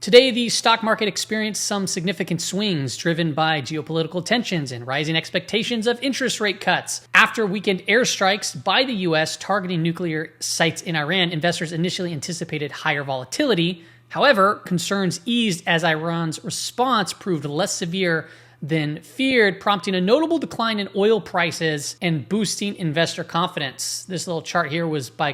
Today, the stock market experienced some significant swings driven by geopolitical tensions and rising expectations of interest rate cuts. After weekend airstrikes by the U.S. targeting nuclear sites in Iran, investors initially anticipated higher volatility. However, concerns eased as Iran's response proved less severe than feared, prompting a notable decline in oil prices and boosting investor confidence. This little chart here was by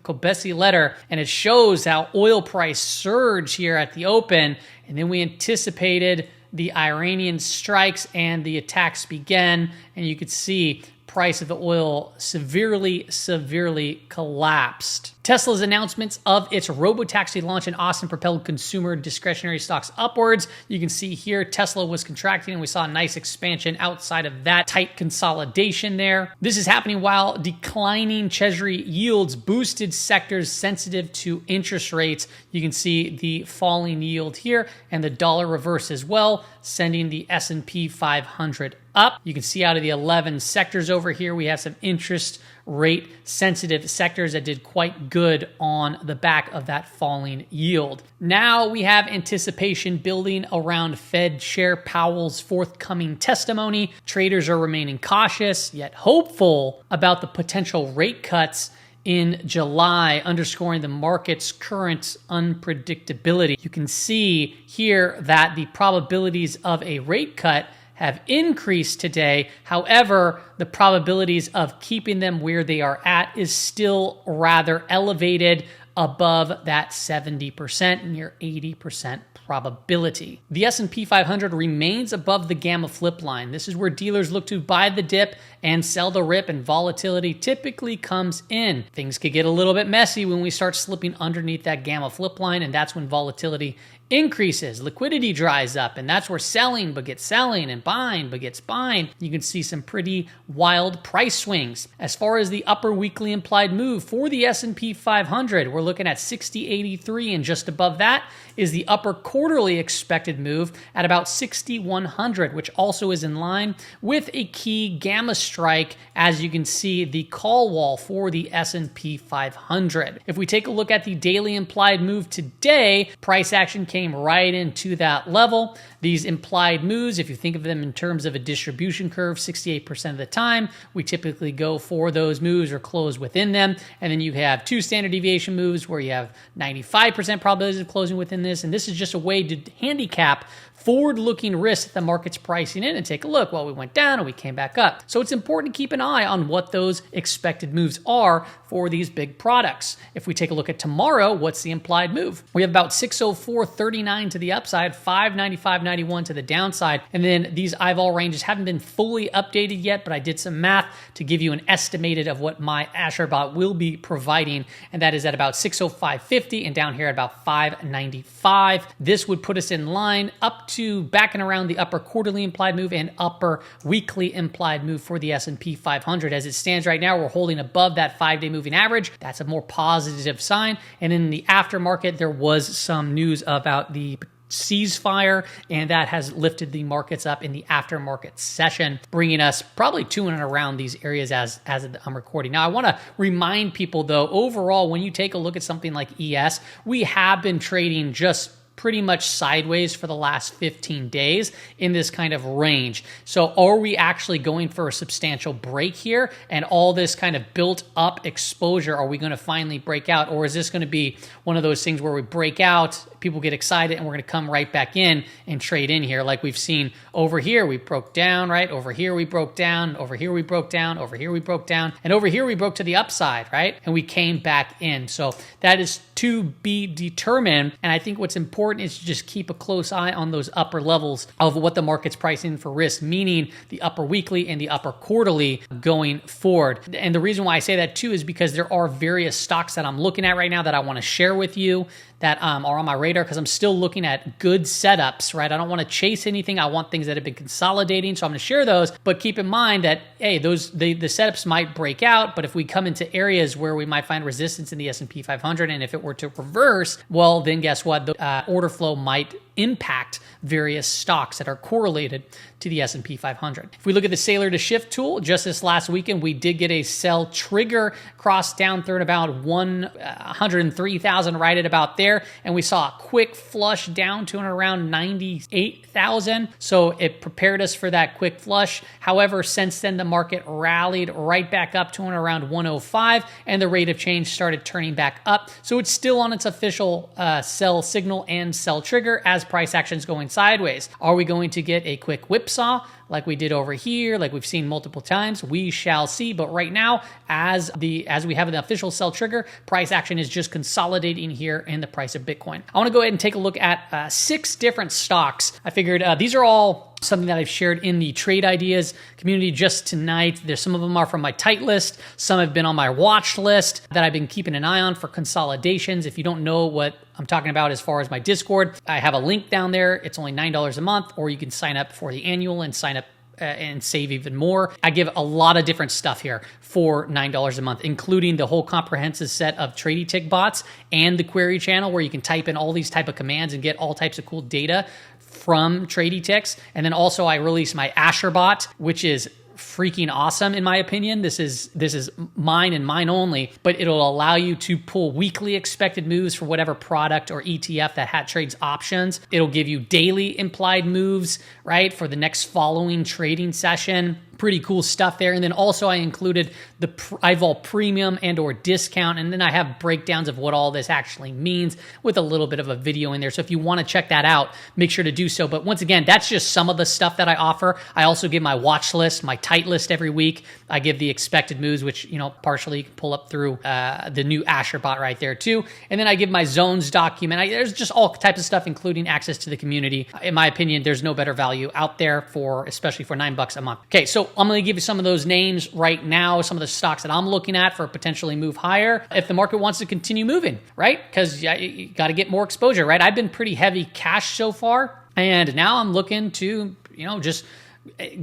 Kobesi letter, and it shows how oil price surged here at the open, and then we anticipated the Iranian strikes and the attacks began, and you could see price of the oil severely collapsed. Tesla's announcements of its robotaxi launch in Austin propelled consumer discretionary stocks upwards. You can see here Tesla was contracting and we saw a nice expansion outside of that tight consolidation there. This is happening while declining Treasury yields boosted sectors sensitive to interest rates. You can see the falling yield here and the dollar reverse as well, sending the S&P 500 up. You can see out of the 11 sectors over here, we have some interest rate sensitive sectors that did quite good on the back of that falling yield. Now we have anticipation building around Fed Chair Powell's forthcoming testimony. Traders are remaining cautious yet hopeful about the potential rate cuts in July, underscoring the market's current unpredictability. You can see here that the probabilities of a rate cut have increased today. However, the probabilities of keeping them where they are at is still rather elevated, above that 70%, near 80% probability. The S&P 500 remains above the gamma flip line. This is where dealers look to buy the dip and sell the rip, and volatility typically comes in. Things could get a little bit messy when we start slipping underneath that gamma flip line, and that's when volatility increases, liquidity dries up, and that's where selling begets selling and buying begets buying. You can see some pretty wild price swings. As far as the upper weekly implied move for the S&P 500, we're looking at 60.83, and just above that is the upper quarterly expected move at about 6,100, which also is in line with a key gamma strike, as you can see the call wall for the S&P 500. If we take a look at the daily implied move today, price action came right into that level. These implied moves, if you think of them in terms of a distribution curve, 68% of the time, we typically go for those moves or close within them. And then you have two standard deviation moves where you have 95% probabilities of closing within this. And this is just a way to handicap forward-looking risk that the market's pricing in and take a look. Well, we went down and we came back up. So it's important to keep an eye on what those expected moves are for these big products. If we take a look at tomorrow, what's the implied move? We have about 604.39 to the upside, 595.91 to the downside. And then these eyeball ranges haven't been fully updated yet, but I did some math to give you an estimated of what my AsherBot will be providing. And that is at about 605.50 and down here at about 595. This would put us in line up to back and around the upper quarterly implied move and upper weekly implied move for the S&P 500. As it stands right now, we're holding above that 5-day moving average. That's a more positive sign. And in the aftermarket, there was some news about the ceasefire, and that has lifted the markets up in the aftermarket session, bringing us probably to and around these areas as I'm recording. Now, I want to remind people, though, overall, when you take a look at something like ES, we have been trading just pretty much sideways for the last 15 days in this kind of range. So are we actually going for a substantial break here? And all this kind of built up exposure, are we going to finally break out? Or is this going to be one of those things where we break out, people get excited, and we're going to come right back in and trade in here like we've seen over here? We broke down, right? Over here we broke down, over here we broke down, over here we broke down, and over here we broke to the upside, right? And we came back in. So that is to be determined. And I think what's important is to just keep a close eye on those upper levels of what the market's pricing for risk, meaning the upper weekly and the upper quarterly going forward. And the reason why I say that too is because there are various stocks that I'm looking at right now that I want to share with you that are on my radar, because I'm still looking at good setups, right? I don't want to chase anything. I want things that have been consolidating. So I'm going to share those, but keep in mind that, hey, the setups might break out, but if we come into areas where we might find resistance in the S&P 500, and if it were to reverse, well, then guess what? The order flow might impact various stocks that are correlated to the S&P 500. If we look at the sailor to shift tool, just this last weekend, we did get a sell trigger cross down through at about 103,000 right at about there. And we saw a quick flush down to around 98,000. So it prepared us for that quick flush. However, since then, the market rallied right back up to around 105 and the rate of change started turning back up. So it's still on its official sell signal and sell trigger as price action's going sideways. Are we going to get a quick whipsaw like we did over here, like we've seen multiple times? We shall see. But right now, as we have an official sell trigger, price action is just consolidating here in the price of Bitcoin. I want to go ahead and take a look at 6 different stocks. I figured these are all something that I've shared in the trade ideas community just tonight. There's some of them are from my tight list. Some have been on my watch list that I've been keeping an eye on for consolidations. If you don't know what I'm talking about as far as my Discord, I have a link down there. It's only $9 a month, or you can sign up for the annual and sign up and save even more. I give a lot of different stuff here for $9 a month, including the whole comprehensive set of Tradie Tick bots and the query channel where you can type in all these type of commands and get all types of cool data from Tradie Ticks. And then also I release my Asher bot, which is freaking awesome in my opinion. This is mine and mine only, but it'll allow you to pull weekly expected moves for whatever product or ETF that hat trades options. It'll give you daily implied moves, right, for the next following trading session. Pretty cool stuff there. And then also I included the iVol premium and or discount. And then I have breakdowns of what all this actually means with a little bit of a video in there. So if you want to check that out, make sure to do so. But once again, that's just some of the stuff that I offer. I also give my watch list, my tight list every week. I give the expected moves, which, you know, partially you can pull up through the new Asher bot right there too. And then I give my zones document. There's just all types of stuff, including access to the community. In my opinion, there's no better value out there especially for $9 a month. Okay, so I'm going to give you some of those names right now, some of the stocks that I'm looking at for potentially move higher if the market wants to continue moving, right? Because you got to get more exposure, right? I've been pretty heavy cash so far, and now I'm looking to, you know, just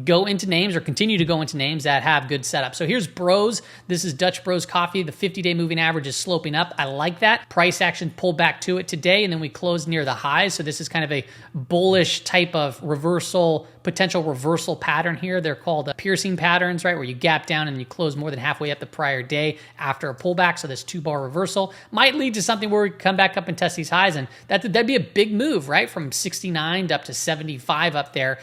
go into names or continue to go into names that have good setup. So here's Bros. This is Dutch Bros Coffee. The 50-day moving average is sloping up. I like that. Price action pulled back to it today, and then we closed near the highs. So this is kind of a bullish type of potential reversal pattern here. They're called piercing patterns, right? Where you gap down and you close more than halfway up the prior day after a pullback. So this 2-bar reversal might lead to something where we come back up and test these highs. And that'd be a big move, right? From 69 up to 75 up there,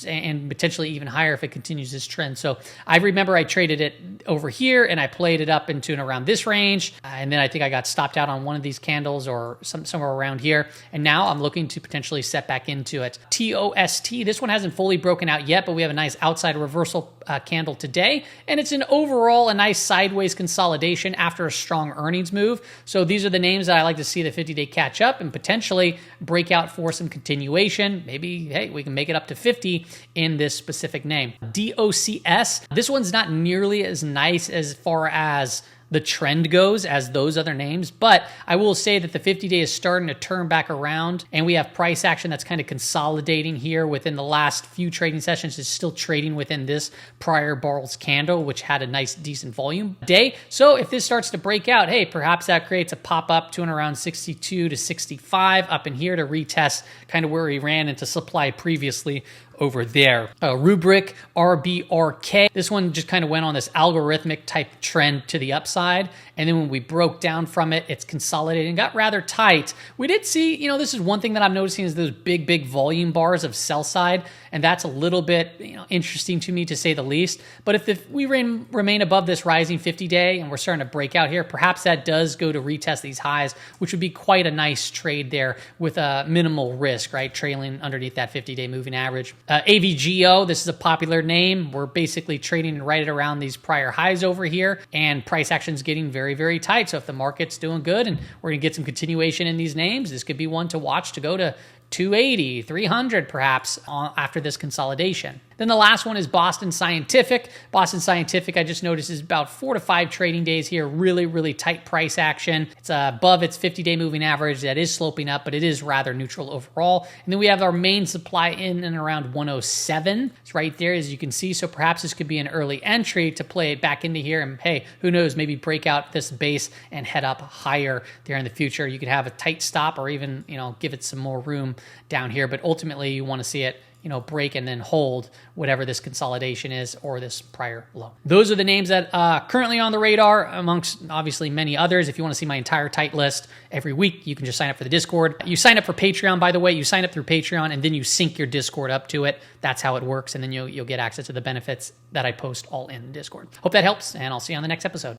and potentially even higher if it continues this trend. So I remember I traded it over here and I played it up into and around this range. And then I think I got stopped out on one of these candles or somewhere around here. And now I'm looking to potentially set back into it. TOST, this one hasn't fully broken out yet, but we have a nice outside reversal candle today. And it's overall a nice sideways consolidation after a strong earnings move. So these are the names that I like to see the 50-day catch up and potentially break out for some continuation. Maybe, hey, we can make it up to 50 in this specific name. DOCS, this one's not nearly as nice as far as the trend goes as those other names, but I will say that the 50-day is starting to turn back around, and we have price action that's kind of consolidating here within the last few trading sessions. It's still trading within this prior Barrels candle, which had a nice decent volume day. So if this starts to break out, hey, perhaps that creates a pop up to and around 62 to 65 up in here to retest kind of where we ran into supply previously over there. Rubric RBRK. This one just kind of went on this algorithmic type trend to the upside. And then when we broke down from it, it's consolidated and got rather tight. We did see, you know, this is one thing that I'm noticing is those big volume bars of sell side. And that's a little bit, you know, interesting to me to say the least. But if we remain above this rising 50-day and we're starting to break out here, perhaps that does go to retest these highs, which would be quite a nice trade there with a minimal risk, right? Trailing underneath that 50-day moving average. AVGO, this is a popular name. We're basically trading right around these prior highs over here, and price action's getting very tight. So if the market's doing good and we're going to get some continuation in these names, this could be one to watch to go to 280, 300 perhaps after this consolidation. Then the last one is Boston Scientific. Boston Scientific, I just noticed, is about 4 to 5 trading days here. Really, really tight price action. It's above its 50-day moving average. That is sloping up, but it is rather neutral overall. And then we have our main supply in and around 107. It's right there, as you can see. So perhaps this could be an early entry to play it back into here. And hey, who knows, maybe break out this base and head up higher there in the future. You could have a tight stop or even, give it some more room down here. But ultimately, you want to see it break and then hold whatever this consolidation is or this prior low. Those are the names that currently on the radar, amongst obviously many others. If you want to see my entire tight list every week, you can just sign up for the Discord. You sign up for Patreon, by the way. You sign up through Patreon and then you sync your Discord up to it. That's how it works. And then you'll get access to the benefits that I post all in Discord. Hope that helps, and I'll see you on the next episode.